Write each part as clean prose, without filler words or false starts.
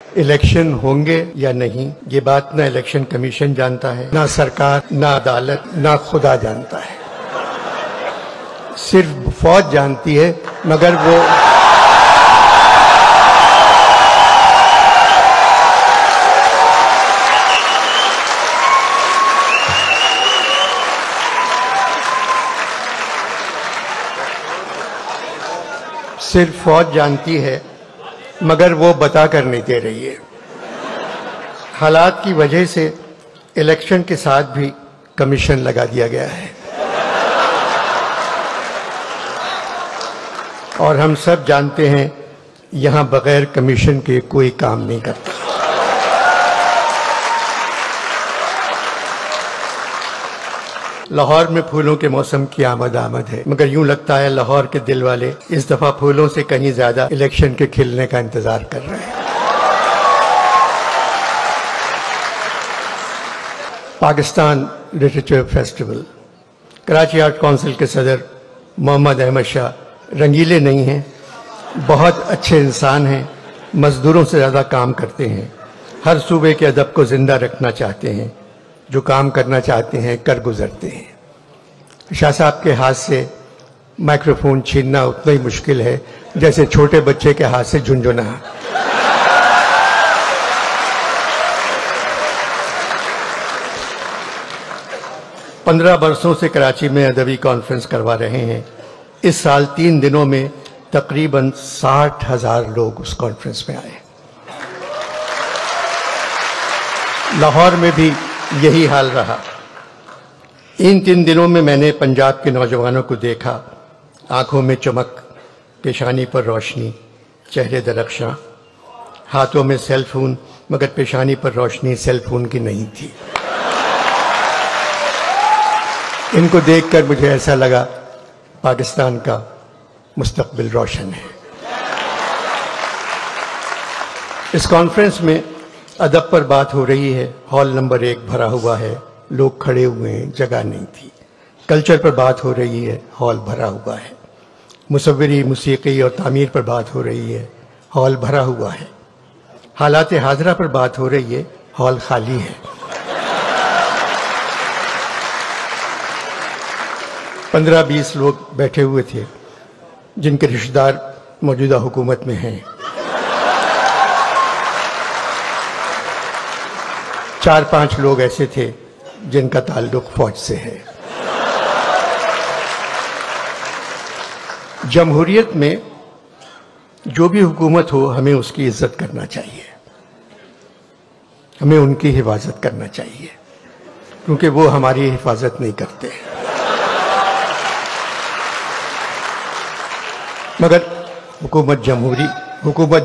Election होंगे या नहीं, ये बात ना इलेक्शन कमीशन जानता है, ना सरकार, ना अदालत, ना खुदा जानता है। सिर्फ फौज जानती है, मगर वो सिर्फ फौज जानती है, मगर वो बता कर नहीं दे रही है। हालात की वजह से इलेक्शन के साथ भी कमीशन लगा दिया गया है और हम सब जानते हैं यहां बगैर कमीशन के कोई काम नहीं करता। लाहौर में फूलों के मौसम की आमद है, मगर यूं लगता है लाहौर के दिल वाले इस दफा फूलों से कहीं ज्यादा इलेक्शन के खिलने का इंतजार कर रहे हैं। Pakistan literature festival, Karachi art council के सदर मोहम्मद अहमद शाह रंगीले नहीं हैं, बहुत अच्छे इंसान हैं, मजदूरों से ज़्यादा काम करते हैं, हर सूबे के अदब को जिंदा रखना चाहते हैं, जो काम करना चाहते हैं कर गुजरते हैं। शाह साहब के हाथ से माइक्रोफोन छीनना उतना ही मुश्किल है जैसे छोटे बच्चे के हाथ से झुनझुना। पंद्रह बरसों से कराची में अदबी कॉन्फ्रेंस करवा रहे हैं। इस साल 3 दिनों में तकरीबन 60,000 लोग उस कॉन्फ्रेंस में आए। लाहौर में भी यही हाल रहा। इन 3 दिनों में मैंने पंजाब के नौजवानों को देखा, आंखों में चमक, पेशानी पर रोशनी, चेहरे दरख्शां, हाथों में सेल फोन, मगर पेशानी पर रोशनी सेल फोन की नहीं थी। इनको देखकर मुझे ऐसा लगा पाकिस्तान का मुस्तकबिल रोशन है। इस कॉन्फ्रेंस में अदब पर बात हो रही है। हॉल नंबर 1 भरा हुआ है, लोग खड़े हुए हैं, जगह नहीं थी। कल्चर पर बात हो रही है, हॉल भरा हुआ है। मुसव्विरी, मूसीकी और तामीर पर बात हो रही है, हॉल भरा हुआ है। हालात हाजरा पर बात हो रही है, हॉल खाली है। 15-20 लोग बैठे हुए थे जिनके रिश्तेदार मौजूदा हुकूमत में हैं। 4-5 लोग ऐसे थे जिनका ताल्लुक फौज से है। जमहूरियत में जो भी हुकूमत हो, हमें उसकी इज्जत करना चाहिए, हमें उनकी हिफाजत करना चाहिए, क्योंकि वो हमारी हिफाजत नहीं करते। मगर हुकूमत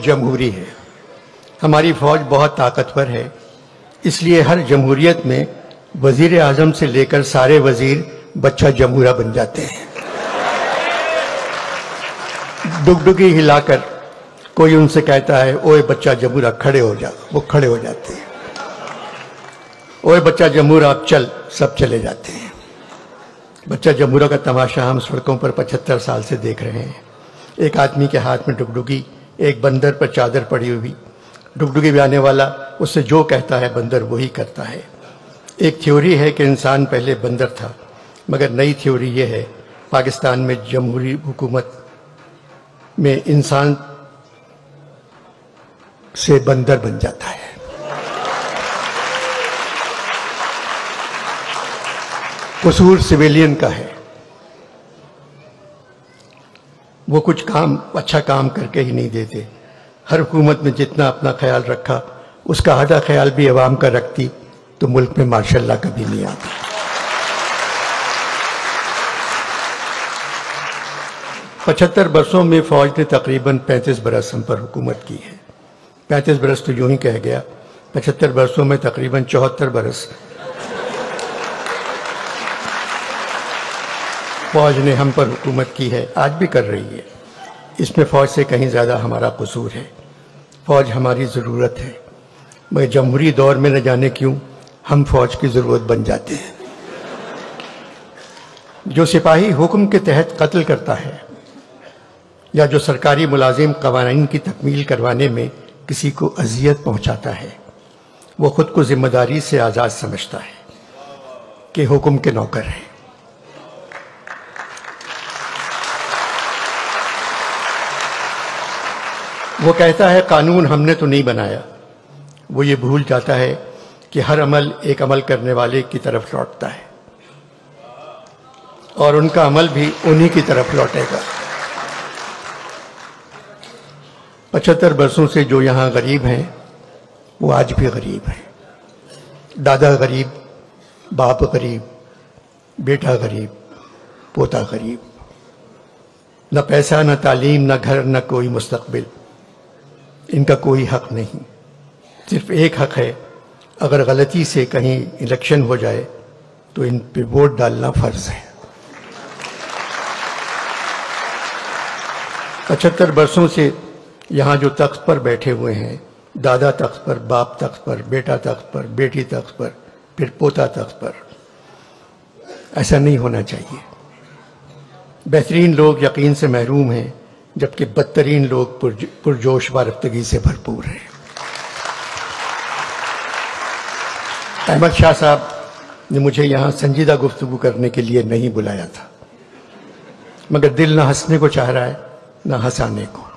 जमहूरी है। हमारी फौज बहुत ताकतवर है, इसलिए हर जमहूरियत में वजीर आजम से लेकर सारे वजीर बच्चा जमहूरा बन जाते हैं। डुगडुगी हिलाकर कोई उनसे कहता है ओए बच्चा जमहूरा खड़े हो जा, वो खड़े हो जाते हैं। ओए बच्चा जमहूरा अब चल, सब चले जाते हैं। बच्चा जमहूरा का तमाशा हम सड़कों पर 75 साल से देख रहे हैं। एक आदमी के हाथ में डुगडुगी, एक बंदर पर चादर पड़ी हुई। डुगडुगी बजाने वाला उससे जो कहता है बंदर वही करता है। एक थ्योरी है कि इंसान पहले बंदर था, मगर नई थ्योरी ये है पाकिस्तान में जमहूरी हुकूमत में इंसान से बंदर बन जाता है। कसूर सिविलियन का है, वो कुछ काम अच्छा काम करके ही नहीं देते। हर हुकूमत में जितना अपना ख्याल रखा, उसका आधा ख्याल भी अवाम का रखती तो मुल्क में माशाअल्लाह कभी नहीं आता। पचहत्तर बरसों में फौज ने तकरीबन 35 बरस हम पर हुकूमत की है। 35 बरस तो यूं ही कह गया, 75 बरसों में तकरीबन 74 बरस फौज ने हम पर हुकूमत की है, आज भी कर रही है। इसमें फौज से कहीं ज्यादा हमारा कसूर है। फौज हमारी जरूरत है, मगर जमहूरी दौर में न जाने क्यों हम फौज की जरूरत बन जाते हैं। जो सिपाही हुक्म के तहत कत्ल करता है या जो सरकारी मुलाजिम कवानीन की तकमील करवाने में किसी को अजियत पहुंचाता है, वो खुद को जिम्मेदारी से आज़ाद समझता है कि हुक्म के नौकर है। वो कहता है कानून हमने तो नहीं बनाया। वो ये भूल जाता है कि हर अमल एक अमल करने वाले की तरफ लौटता है और उनका अमल भी उन्हीं की तरफ लौटेगा। 75 बरसों से जो यहाँ गरीब हैं वो आज भी गरीब हैं। दादा गरीब, बाप गरीब, बेटा गरीब, पोता गरीब। न पैसा, न तालीम, न घर, न कोई मुस्तकबिल। इनका कोई हक नहीं। सिर्फ एक हक है, अगर गलती से कहीं इलेक्शन हो जाए तो इन पे वोट डालना फर्ज है। 75 बरसों से यहाँ जो तख्त पर बैठे हुए हैं, दादा तख्त पर, बाप तख्त पर, बेटा तख्त पर, बेटी तख्त पर, फिर पोता तख्त पर, ऐसा नहीं होना चाहिए। बेहतरीन लोग यकीन से महरूम हैं, जबकि बदतरीन लोग पुरजोश वारफ्तगी से भरपूर हैं। अहमद शाह साहब ने मुझे यहाँ संजीदा गुफ्तगू करने के लिए नहीं बुलाया था, मगर दिल न हंसने को चाह रहा है न हंसाने को।